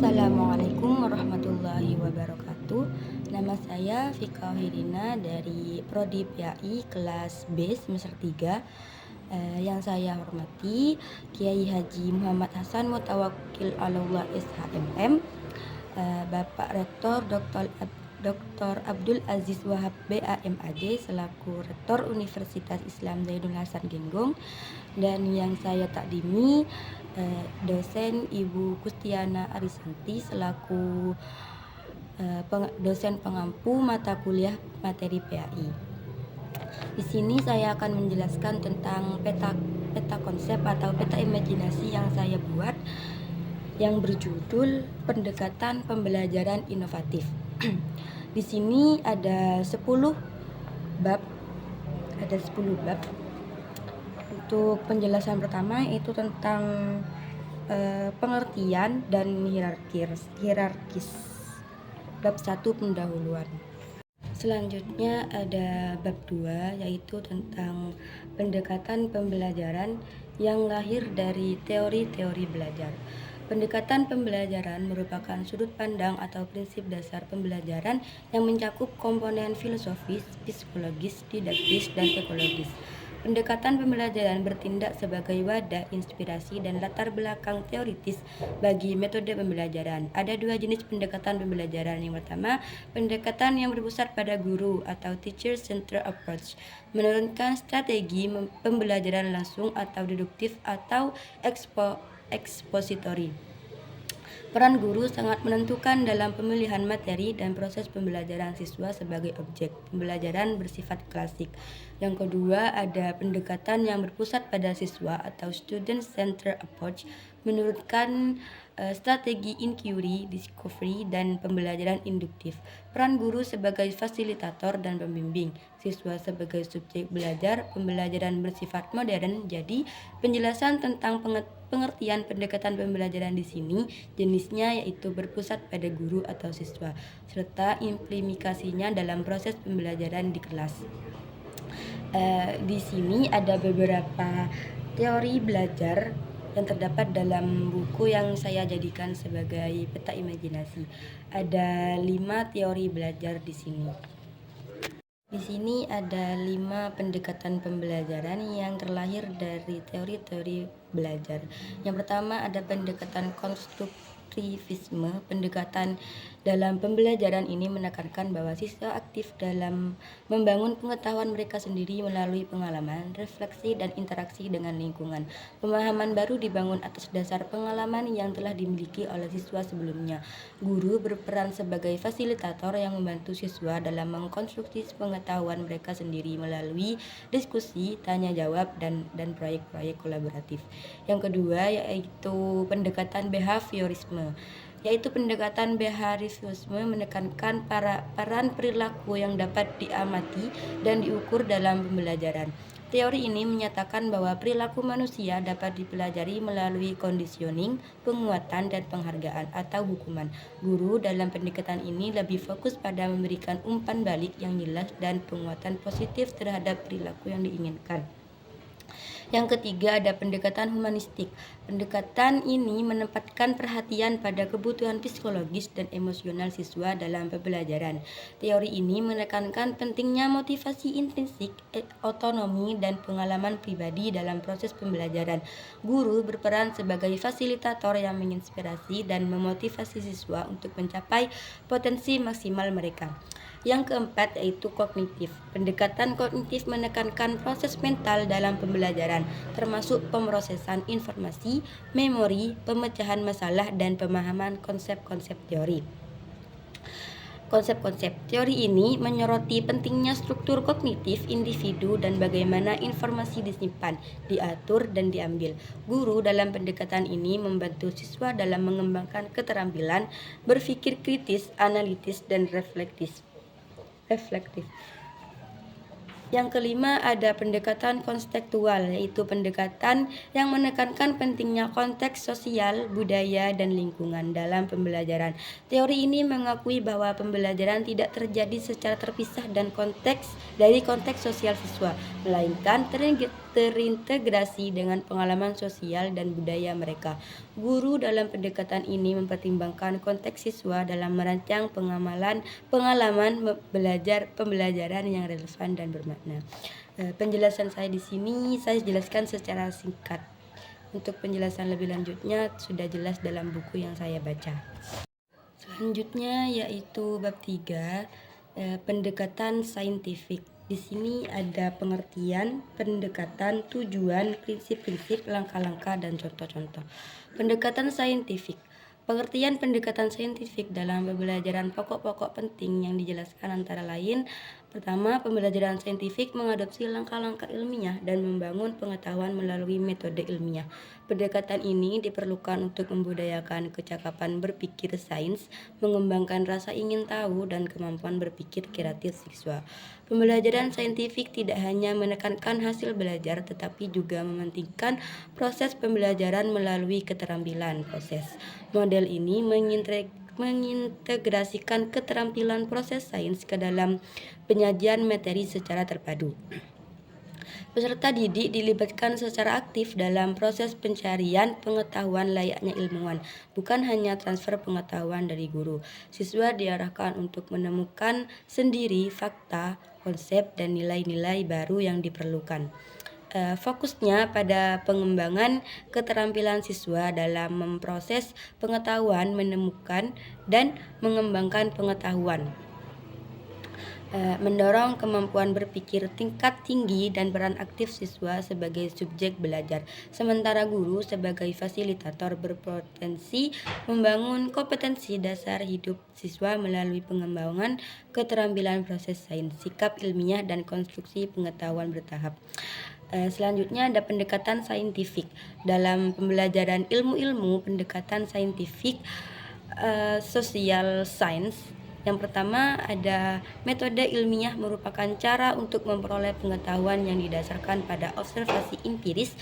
Assalamualaikum warahmatullahi wabarakatuh. Nama saya Vika Wirina dari Prodi PAI kelas B semester 3. Yang saya hormati Kiai Haji Muhammad Hasan Mutawakil Alullah SHMM, Bapak Rektor Dr. Abdul Aziz Wahab BAMAD selaku Rektor Universitas Islam Zaidul Hasan Genggong, dan yang saya takdimi dosen Ibu Kustiana Arisanti selaku dosen pengampu mata kuliah materi PAI. Di sini saya akan menjelaskan tentang peta konsep atau peta imajinasi yang saya buat yang berjudul Pendekatan Pembelajaran Inovatif. Di sini ada 10 bab. Untuk penjelasan pertama itu tentang pengertian dan hierarkis. Bab 1 pendahuluan. Selanjutnya ada bab 2 yaitu tentang pendekatan pembelajaran yang lahir dari teori-teori belajar. Pendekatan pembelajaran merupakan sudut pandang atau prinsip dasar pembelajaran yang mencakup komponen filosofis, psikologis, didaktis, dan ekologis. Pendekatan pembelajaran bertindak sebagai wadah, inspirasi, dan latar belakang teoritis bagi metode pembelajaran. Ada 2 jenis pendekatan pembelajaran. Yang pertama, pendekatan yang berpusat pada guru atau teacher-centered approach, menurunkan strategi pembelajaran langsung atau deduktif atau ekspositori. Peran guru sangat menentukan dalam pemilihan materi dan proses pembelajaran siswa sebagai objek pembelajaran bersifat klasik. Yang kedua, ada pendekatan yang berpusat pada siswa atau student-centered approach, menurunkan strategi inquiry, discovery, dan pembelajaran induktif. Peran guru sebagai fasilitator dan pembimbing, siswa sebagai subjek belajar, pembelajaran bersifat modern. Jadi, penjelasan tentang pengertian pendekatan pembelajaran di sini jenisnya yaitu berpusat pada guru atau siswa, serta implementasinya dalam proses pembelajaran di kelas. Di sini ada beberapa teori belajar yang terdapat dalam buku yang saya jadikan sebagai peta imajinasi. Ada 5 teori belajar di sini. Di sini ada 5 pendekatan pembelajaran yang terlahir dari teori-teori belajar. Yang pertama ada pendekatan konstruktivisme. Pendekatan dalam pembelajaran ini menekankan bahwa siswa aktif dalam membangun pengetahuan mereka sendiri melalui pengalaman, refleksi, dan interaksi dengan lingkungan. Pemahaman baru dibangun atas dasar pengalaman yang telah dimiliki oleh siswa sebelumnya. Guru berperan sebagai fasilitator yang membantu siswa dalam mengkonstruksi pengetahuan mereka sendiri melalui diskusi, tanya jawab, dan proyek-proyek kolaboratif. Yang kedua yaitu pendekatan behaviorisme. Menekankan peran perilaku yang dapat diamati dan diukur dalam pembelajaran. Teori ini menyatakan bahwa perilaku manusia dapat dipelajari melalui conditioning, penguatan, dan penghargaan atau hukuman. Guru dalam pendekatan ini lebih fokus pada memberikan umpan balik yang jelas dan penguatan positif terhadap perilaku yang diinginkan. Yang ketiga ada pendekatan humanistik. Pendekatan ini menempatkan perhatian pada kebutuhan psikologis dan emosional siswa dalam pembelajaran. Teori ini menekankan pentingnya motivasi intrinsik, otonomi, dan pengalaman pribadi dalam proses pembelajaran. Guru berperan sebagai fasilitator yang menginspirasi dan memotivasi siswa untuk mencapai potensi maksimal mereka. Yang keempat yaitu kognitif. Pendekatan kognitif menekankan proses mental dalam pembelajaran, termasuk pemrosesan informasi, memori, pemecahan masalah, dan pemahaman konsep-konsep teori. Konsep-konsep teori ini menyoroti pentingnya struktur kognitif individu dan bagaimana informasi disimpan, diatur, dan diambil. Guru dalam pendekatan ini membantu siswa dalam mengembangkan keterampilan berpikir kritis, analitis, dan reflektif. Yang kelima ada pendekatan konstekstual, yaitu pendekatan yang menekankan pentingnya konteks sosial, budaya, dan lingkungan dalam pembelajaran. Teori ini mengakui bahwa pembelajaran tidak terjadi secara terpisah dari konteks sosial siswa, melainkan terintegrasi dengan pengalaman sosial dan budaya mereka. Guru dalam pendekatan ini mempertimbangkan konteks siswa dalam merancang pengalaman pembelajaran yang relevan dan bermakna. Penjelasan saya di sini saya jelaskan secara singkat. Untuk penjelasan lebih lanjutnya sudah jelas dalam buku yang saya baca. Selanjutnya yaitu bab 3, pendekatan saintifik. Di sini ada pengertian, pendekatan, tujuan, prinsip-prinsip, langkah-langkah, dan contoh-contoh. Pendekatan saintifik. Pengertian pendekatan saintifik dalam pembelajaran pokok-pokok penting yang dijelaskan antara lain: pertama, pembelajaran saintifik mengadopsi langkah-langkah ilmiah dan membangun pengetahuan melalui metode ilmiah. Pendekatan ini diperlukan untuk membudayakan kecakapan berpikir sains, mengembangkan rasa ingin tahu, dan kemampuan berpikir kreatif siswa. Pembelajaran saintifik tidak hanya menekankan hasil belajar, tetapi juga mementingkan proses pembelajaran melalui keterampilan proses. Model ini mengintegrasikan keterampilan proses sains ke dalam penyajian materi secara terpadu. Peserta didik dilibatkan secara aktif dalam proses pencarian pengetahuan layaknya ilmuwan, bukan hanya transfer pengetahuan dari guru. Siswa diarahkan untuk menemukan sendiri fakta, konsep, dan nilai-nilai baru yang diperlukan. Fokusnya pada pengembangan keterampilan siswa dalam memproses pengetahuan, menemukan dan mengembangkan pengetahuan. Mendorong kemampuan berpikir tingkat tinggi dan peran aktif siswa sebagai subjek belajar, sementara guru sebagai fasilitator berpotensi membangun kompetensi dasar hidup siswa melalui pengembangan keterampilan proses sains, sikap ilmiah, dan konstruksi pengetahuan bertahap. Selanjutnya ada pendekatan saintifik. Dalam pembelajaran ilmu-ilmu pendekatan saintifik social science, yang pertama ada metode ilmiah, merupakan cara untuk memperoleh pengetahuan yang didasarkan pada observasi empiris,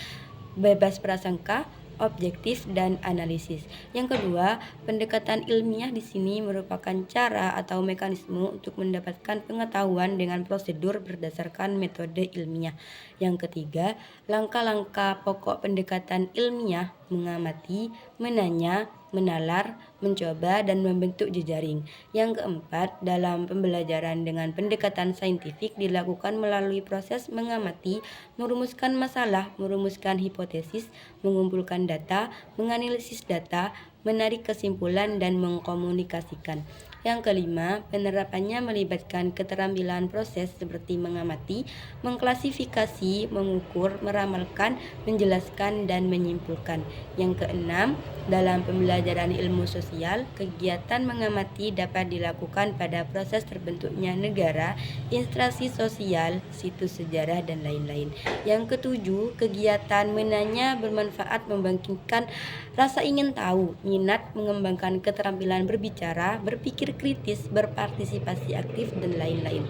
bebas prasangka, objektif, dan analisis. Yang kedua, pendekatan ilmiah di sini merupakan cara atau mekanisme untuk mendapatkan pengetahuan dengan prosedur berdasarkan metode ilmiah. Yang ketiga, langkah-langkah pokok pendekatan ilmiah: mengamati, menanya, menalar, mencoba, dan membentuk jejaring. Yang keempat, dalam pembelajaran dengan pendekatan saintifik dilakukan melalui proses mengamati, merumuskan masalah, merumuskan hipotesis, mengumpulkan data, menganalisis data, menarik kesimpulan, dan mengkomunikasikan. Yang kelima, penerapannya melibatkan keterampilan proses seperti mengamati, mengklasifikasi, mengukur, meramalkan, menjelaskan, dan menyimpulkan. Yang keenam, dalam pembelajaran ilmu sosial, kegiatan mengamati dapat dilakukan pada proses terbentuknya negara, instansi sosial, situs sejarah, dan lain-lain. Yang ketujuh, kegiatan menanya bermanfaat membangkitkan rasa ingin tahu, minat, mengembangkan keterampilan berbicara, berpikir kritis, berpartisipasi aktif, dan lain-lain.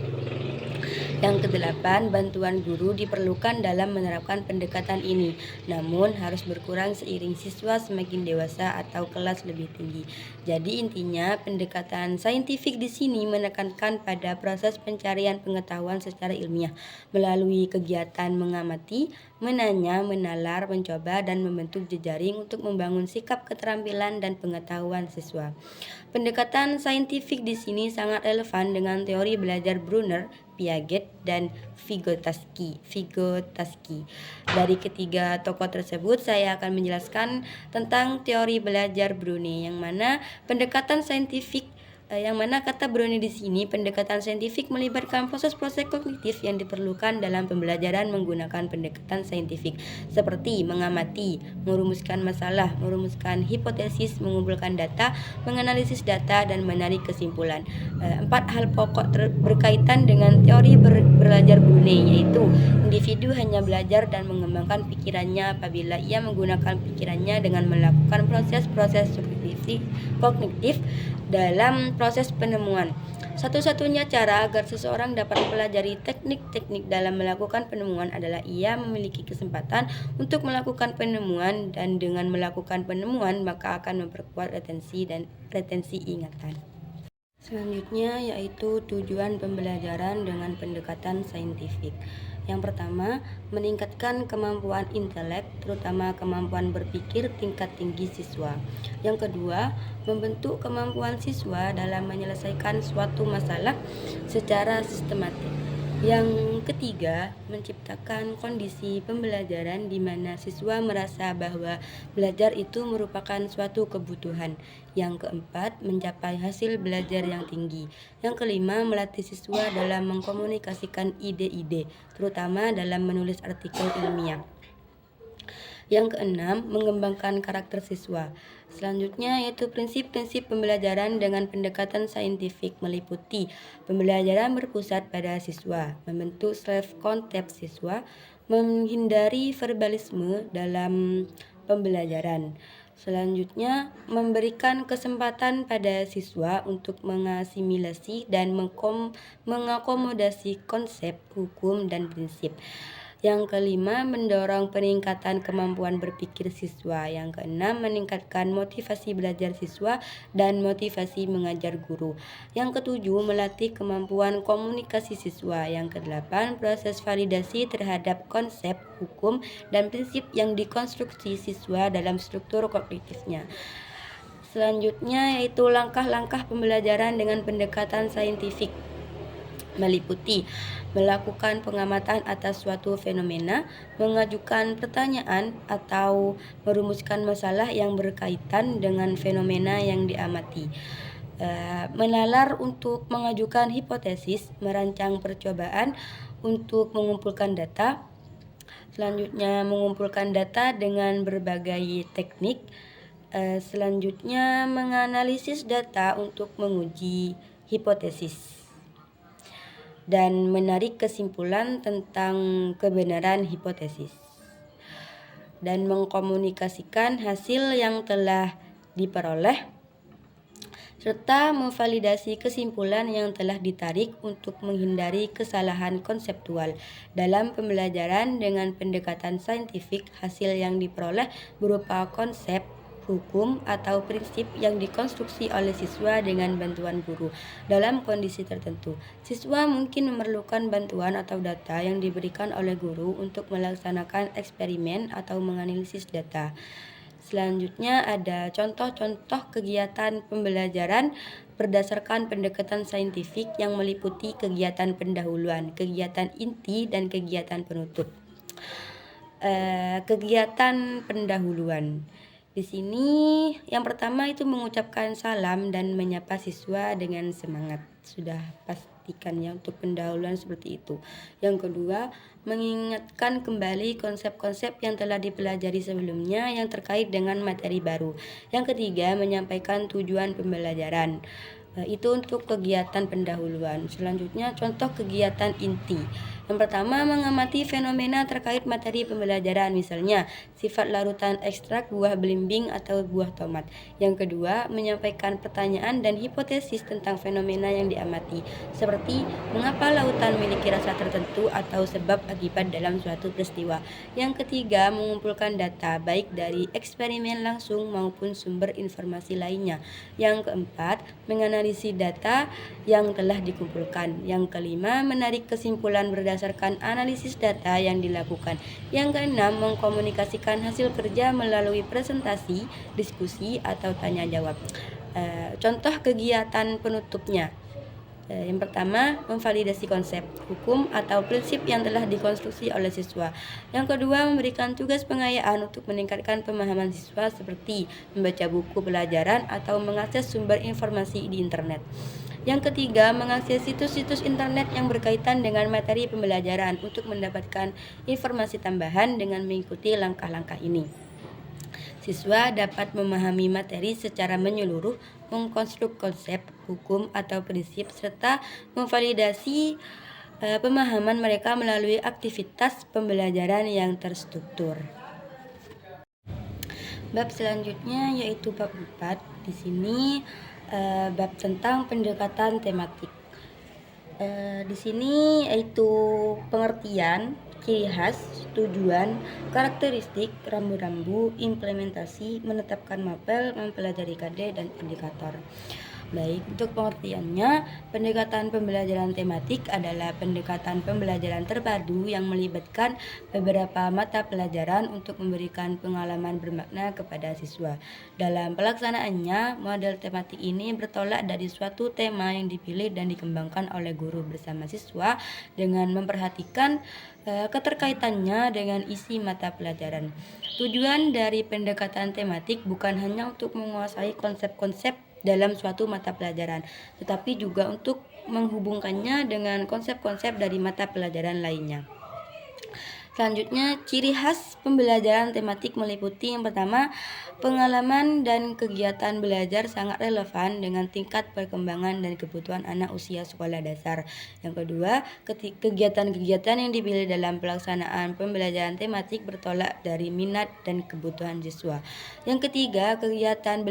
Yang kedelapan, bantuan guru diperlukan dalam menerapkan pendekatan ini, namun harus berkurang seiring siswa semakin dewasa atau kelas lebih tinggi. Jadi intinya, pendekatan saintifik di sini menekankan pada proses pencarian pengetahuan secara ilmiah melalui kegiatan mengamati, menanya, menalar, mencoba, dan membentuk jejaring untuk membangun sikap keterampilan dan pengetahuan siswa. Pendekatan saintifik di sini sangat relevan dengan teori belajar Brunner, Piaget, dan Vygotsky. Dari ketiga tokoh tersebut saya akan menjelaskan tentang teori belajar Brunner, yang mana kata Brunner di sini, pendekatan saintifik melibatkan proses-proses kognitif yang diperlukan dalam pembelajaran menggunakan pendekatan saintifik, seperti mengamati, merumuskan masalah, merumuskan hipotesis, mengumpulkan data, menganalisis data, dan menarik kesimpulan. 4 hal pokok berkaitan dengan teori belajar Brunner, yaitu individu hanya belajar dan mengembangkan pikirannya apabila ia menggunakan pikirannya dengan melakukan proses-proses kognitif dalam proses penemuan. Satu-satunya cara agar seseorang dapat mempelajari teknik-teknik dalam melakukan penemuan adalah ia memiliki kesempatan untuk melakukan penemuan, dan dengan melakukan penemuan maka akan memperkuat retensi ingatan. Selanjutnya yaitu tujuan pembelajaran dengan pendekatan saintifik. Yang pertama, meningkatkan kemampuan intelek, terutama kemampuan berpikir tingkat tinggi siswa. Yang kedua, membentuk kemampuan siswa dalam menyelesaikan suatu masalah secara sistematik. Yang ketiga, menciptakan kondisi pembelajaran di mana siswa merasa bahwa belajar itu merupakan suatu kebutuhan. Yang keempat, mencapai hasil belajar yang tinggi. Yang kelima, melatih siswa dalam mengkomunikasikan ide-ide, terutama dalam menulis artikel ilmiah. Yang keenam, mengembangkan karakter siswa. Selanjutnya yaitu prinsip-prinsip pembelajaran dengan pendekatan saintifik meliputi pembelajaran berpusat pada siswa, membentuk self-concept siswa, menghindari verbalisme dalam pembelajaran. Selanjutnya, memberikan kesempatan pada siswa untuk mengasimilasi dan mengakomodasi konsep, hukum, dan prinsip. Yang kelima, mendorong peningkatan kemampuan berpikir siswa. Yang keenam, meningkatkan motivasi belajar siswa dan motivasi mengajar guru. Yang ketujuh, melatih kemampuan komunikasi siswa. Yang kedelapan, proses validasi terhadap konsep, hukum, dan prinsip yang dikonstruksi siswa dalam struktur kognitifnya. Selanjutnya yaitu langkah-langkah pembelajaran dengan pendekatan saintifik meliputi melakukan pengamatan atas suatu fenomena, mengajukan pertanyaan atau merumuskan masalah yang berkaitan dengan fenomena yang diamati, menalar untuk mengajukan hipotesis, merancang percobaan untuk mengumpulkan data. Selanjutnya mengumpulkan data dengan berbagai teknik. Selanjutnya menganalisis data untuk menguji hipotesis dan menarik kesimpulan tentang kebenaran hipotesis, dan mengkomunikasikan hasil yang telah diperoleh, serta memvalidasi kesimpulan yang telah ditarik untuk menghindari kesalahan konseptual. Dalam pembelajaran dengan pendekatan saintifik, hasil yang diperoleh berupa konsep, hukum, atau prinsip yang dikonstruksi oleh siswa dengan bantuan guru. Dalam kondisi tertentu, siswa mungkin memerlukan bantuan atau data yang diberikan oleh guru untuk melaksanakan eksperimen atau menganalisis data. Selanjutnya ada contoh-contoh kegiatan pembelajaran berdasarkan pendekatan saintifik yang meliputi kegiatan pendahuluan, kegiatan inti, dan kegiatan penutup. Kegiatan pendahuluan. Di sini yang pertama itu mengucapkan salam dan menyapa siswa dengan semangat. Sudah pastikan ya untuk pendahuluan seperti itu. Yang kedua, mengingatkan kembali konsep-konsep yang telah dipelajari sebelumnya yang terkait dengan materi baru. Yang ketiga, menyampaikan tujuan pembelajaran. Itu untuk kegiatan pendahuluan. Selanjutnya, contoh kegiatan inti. Yang pertama, mengamati fenomena terkait materi pembelajaran, misalnya sifat larutan ekstrak buah belimbing atau buah tomat. Yang kedua, menyampaikan pertanyaan dan hipotesis tentang fenomena yang diamati, seperti mengapa lautan memiliki rasa tertentu atau sebab akibat dalam suatu peristiwa. Yang ketiga, mengumpulkan data baik dari eksperimen langsung maupun sumber informasi lainnya. Yang keempat, menganalisis data yang telah dikumpulkan. Yang kelima, menarik kesimpulan berdasarkan analisis data yang dilakukan. Yang keenam, mengkomunikasikan hasil kerja melalui presentasi, diskusi, atau tanya jawab. Contoh kegiatan penutupnya. Yang pertama, memvalidasi konsep, hukum, atau prinsip yang telah dikonstruksi oleh siswa. Yang kedua, memberikan tugas pengayaan untuk meningkatkan pemahaman siswa seperti membaca buku pelajaran atau mengakses sumber informasi di internet. Yang ketiga, mengakses situs-situs internet yang berkaitan dengan materi pembelajaran untuk mendapatkan informasi tambahan dengan mengikuti langkah-langkah ini. Siswa dapat memahami materi secara menyeluruh, mengkonstruk konsep, hukum, atau prinsip, serta memvalidasi pemahaman mereka melalui aktivitas pembelajaran yang terstruktur. Bab selanjutnya yaitu bab 4. Di sini bab tentang pendekatan tematik. Di sini yaitu pengertian, ciri khas, tujuan, karakteristik, rambu-rambu, implementasi, menetapkan mapel, mempelajari KD, dan indikator. Baik, untuk pengertiannya, pendekatan pembelajaran tematik adalah pendekatan pembelajaran terpadu yang melibatkan beberapa mata pelajaran untuk memberikan pengalaman bermakna kepada siswa. Dalam pelaksanaannya, model tematik ini bertolak dari suatu tema yang dipilih dan dikembangkan oleh guru bersama siswa dengan memperhatikan keterkaitannya dengan isi mata pelajaran. Tujuan dari pendekatan tematik bukan hanya untuk menguasai konsep-konsep dalam suatu mata pelajaran, tetapi juga untuk menghubungkannya dengan konsep-konsep dari mata pelajaran lainnya. Selanjutnya, ciri khas pembelajaran tematik meliputi yang pertama, pengalaman dan kegiatan belajar sangat relevan dengan tingkat perkembangan dan kebutuhan anak usia sekolah dasar. Yang kedua, kegiatan-kegiatan yang dipilih dalam pelaksanaan pembelajaran tematik bertolak dari minat dan kebutuhan siswa. Yang ketiga, kegiatan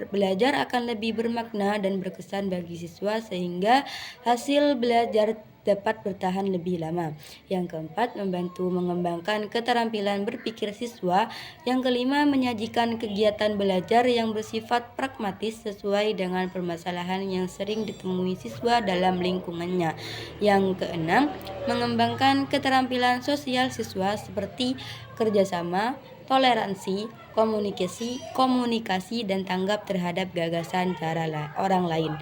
belajar akan lebih bermakna dan berkesan bagi siswa sehingga hasil belajar dapat bertahan lebih lama. Yang keempat, membantu mengembangkan keterampilan berpikir siswa. Yang kelima, menyajikan kegiatan belajar yang bersifat pragmatis sesuai dengan permasalahan yang sering ditemui siswa dalam lingkungannya. Yang keenam, mengembangkan keterampilan sosial siswa seperti kerjasama, toleransi, komunikasi dan tanggap terhadap gagasan orang lain.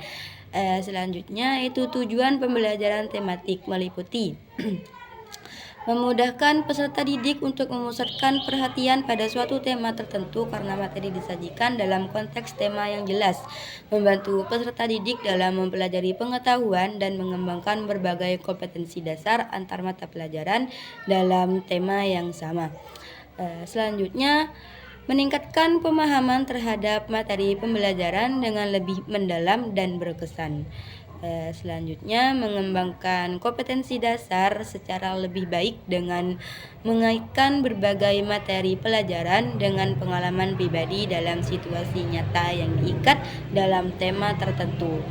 Selanjutnya itu tujuan pembelajaran tematik meliputi memudahkan peserta didik untuk memusatkan perhatian pada suatu tema tertentu karena materi disajikan dalam konteks tema yang jelas, membantu peserta didik dalam mempelajari pengetahuan dan mengembangkan berbagai kompetensi dasar antar mata pelajaran dalam tema yang sama. Selanjutnya, meningkatkan pemahaman terhadap materi pembelajaran dengan lebih mendalam dan berkesan. Selanjutnya, mengembangkan kompetensi dasar secara lebih baik dengan mengaitkan berbagai materi pelajaran dengan pengalaman pribadi dalam situasi nyata yang diikat dalam tema tertentu.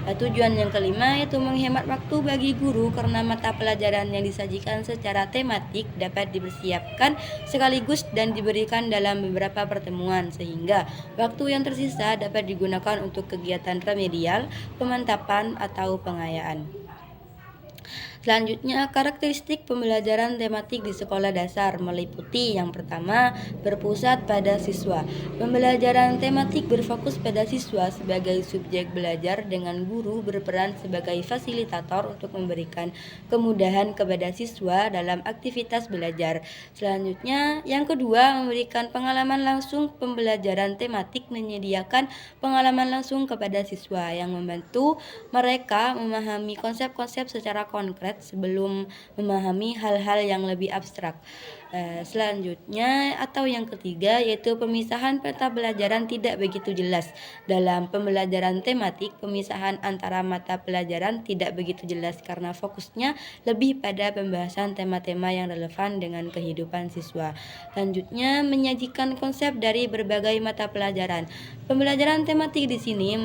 Tujuan yang kelima yaitu menghemat waktu bagi guru karena mata pelajaran yang disajikan secara tematik dapat dipersiapkan sekaligus dan diberikan dalam beberapa pertemuan sehingga waktu yang tersisa dapat digunakan untuk kegiatan remedial, pemantapan, atau pengayaan. Selanjutnya, karakteristik pembelajaran tematik di sekolah dasar meliputi yang pertama, berpusat pada siswa. Pembelajaran tematik berfokus pada siswa sebagai subjek belajar dengan guru berperan sebagai fasilitator untuk memberikan kemudahan kepada siswa dalam aktivitas belajar. Selanjutnya, yang kedua, memberikan pengalaman langsung. Pembelajaran tematik menyediakan pengalaman langsung kepada siswa yang membantu mereka memahami konsep-konsep secara konkret sebelum memahami hal-hal yang lebih abstrak. Selanjutnya atau yang ketiga yaitu pemisahan peta pelajaran tidak begitu jelas. Dalam pembelajaran tematik, pemisahan antara mata pelajaran tidak begitu jelas karena fokusnya lebih pada pembahasan tema-tema yang relevan dengan kehidupan siswa. Selanjutnya, menyajikan konsep dari berbagai mata pelajaran. Pembelajaran tematik di sini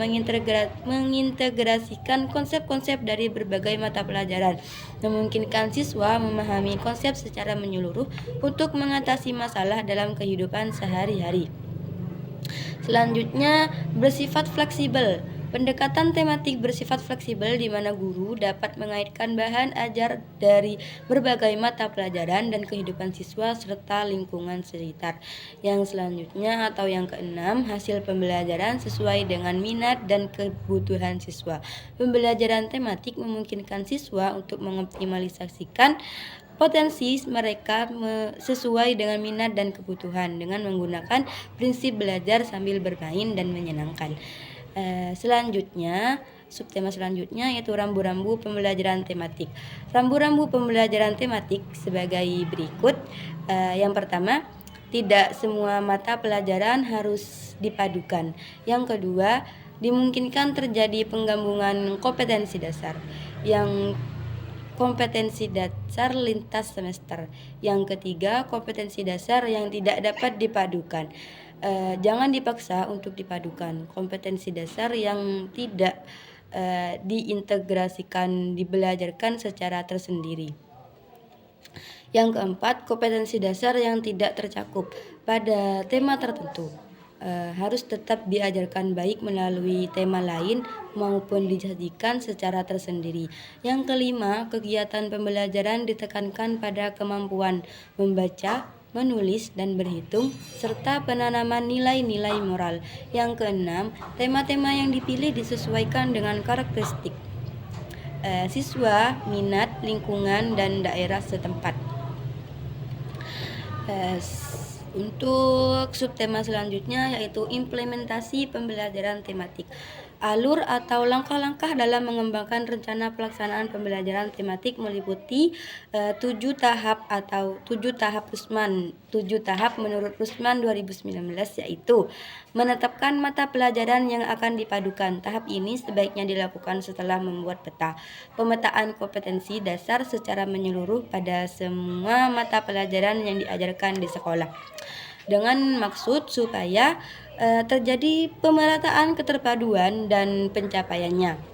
mengintegrasikan konsep-konsep dari berbagai mata pelajaran, memungkinkan siswa memahami konsep secara menyeluruh untuk mengatasi masalah dalam kehidupan sehari-hari. Selanjutnya, bersifat fleksibel. Pendekatan tematik bersifat fleksibel di mana guru dapat mengaitkan bahan ajar dari berbagai mata pelajaran dan kehidupan siswa serta lingkungan sekitar. Yang selanjutnya atau yang keenam, hasil pembelajaran sesuai dengan minat dan kebutuhan siswa. Pembelajaran tematik memungkinkan siswa untuk mengoptimalisasikan potensi mereka sesuai dengan minat dan kebutuhan dengan menggunakan prinsip belajar sambil bermain dan menyenangkan. Selanjutnya, subtema selanjutnya yaitu rambu-rambu pembelajaran tematik. Rambu-rambu pembelajaran tematik sebagai berikut. Yang pertama, tidak semua mata pelajaran harus dipadukan. Yang kedua, dimungkinkan terjadi penggabungan kompetensi dasar. Yang kompetensi dasar lintas semester. Yang ketiga, kompetensi dasar yang tidak dapat dipadukan. Jangan dipaksa untuk dipadukan. Kompetensi dasar yang tidak diintegrasikan, dibelajarkan secara tersendiri. Yang keempat, kompetensi dasar yang tidak tercakup pada tema tertentu. harus tetap diajarkan baik melalui tema lain maupun disajikan secara tersendiri. Yang kelima, kegiatan pembelajaran ditekankan pada kemampuan membaca, menulis, dan berhitung, serta penanaman nilai-nilai moral. Yang keenam, tema-tema yang dipilih disesuaikan dengan karakteristik siswa, minat, lingkungan, dan daerah setempat. Untuk subtema selanjutnya yaitu implementasi pembelajaran tematik. Alur atau langkah-langkah dalam mengembangkan rencana pelaksanaan pembelajaran tematik meliputi 7 tahap atau 7 tahap Rusman. 7 tahap menurut Rusman 2019 yaitu menetapkan mata pelajaran yang akan dipadukan. Tahap ini sebaiknya dilakukan setelah membuat peta. Pemetaan kompetensi dasar secara menyeluruh pada semua mata pelajaran yang diajarkan di sekolah, dengan maksud supaya terjadi pemerataan keterpaduan dan pencapaiannya.